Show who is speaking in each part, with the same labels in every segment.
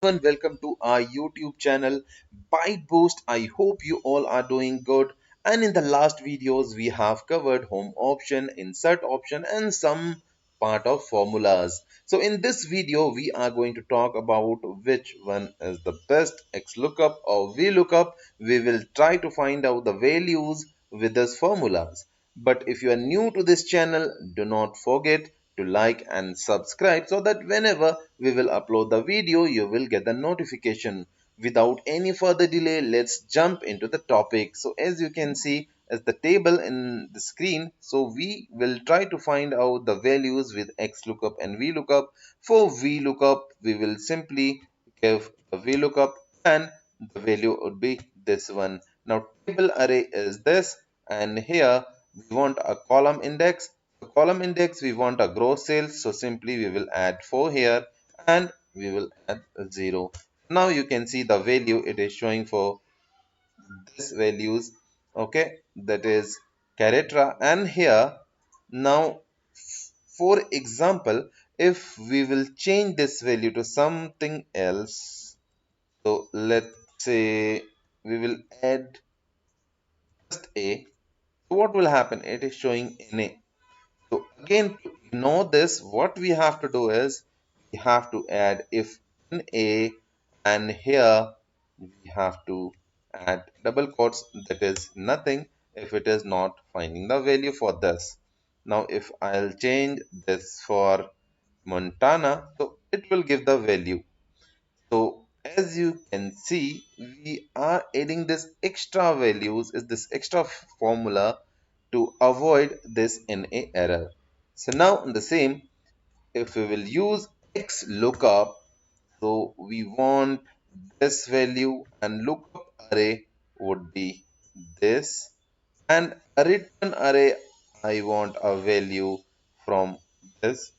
Speaker 1: And welcome to our YouTube channel Byte Boost. I hope you all are doing good. And in the last videos, we have covered home option, insert option, and some part of formulas. So in this video, we are going to talk about which one is the best Xlookup or Vlookup. We will try to find out the values with these formulas. But if you are new to this channel, do not forget to like and subscribe so that whenever we will upload the video, you will get the notification. Without any further delay, let's jump into the topic. So as you can see as the table in the screen, so we will try to find out the values with Xlookup and Vlookup. For Vlookup, we will simply give the Vlookup and the value would be this one. Now table array is this, and here we want a column index. For column index we want a gross sales, so simply we will add 4 here and we will add a 0. Now you can see the value it is showing for this values, okay, that is character. And here now, for example, if we will change this value to something else, so let's say we will add just a, so what will happen? It is showing in a. So again, to ignore this, what we have to do is we have to add if in a, and here we have to add double quotes, that is nothing if it is not finding the value for this. Now if I'll change this for Montana, so it will give the value. So as you can see, we are adding this extra values, is this extra formula to avoid this NA error. So now in the same, if we will use Xlookup, so we want this value and lookup array would be this, and a return array I want a value from this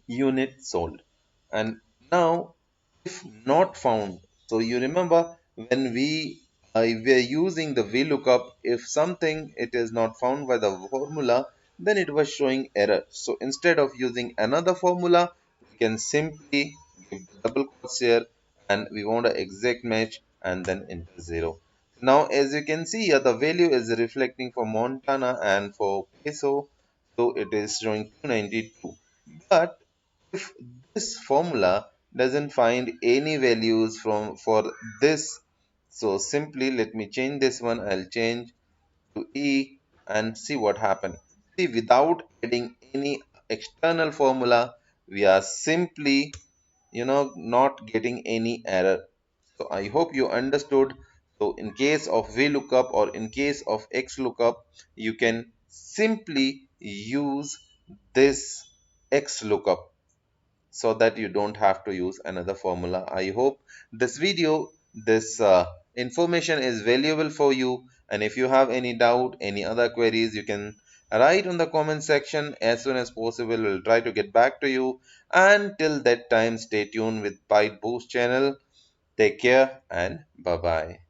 Speaker 1: unit sold. And now if not found, so you remember when we were using the VLOOKUP, if something it is not found by the formula, then it was showing error. So instead of using another formula, we can simply give the double quotes here and we want an exact match and then enter 0. Now as you can see here, the value is reflecting for Montana and for peso, so it is showing 292. But if this formula doesn't find any values from for this, so simply let me change this one. I'll change to E and see what happened. See, without adding any external formula, we are simply not getting any error. So I hope you understood. So in case of VLOOKUP or in case of XLOOKUP, you can simply use this XLOOKUP so that you don't have to use another formula. I hope this video, this information is valuable for you. And if you have any doubt, any other queries, you can write on the comment section as soon as possible. We'll try to get back to you. Until that time, stay tuned with Byte Boost channel. Take care and bye bye.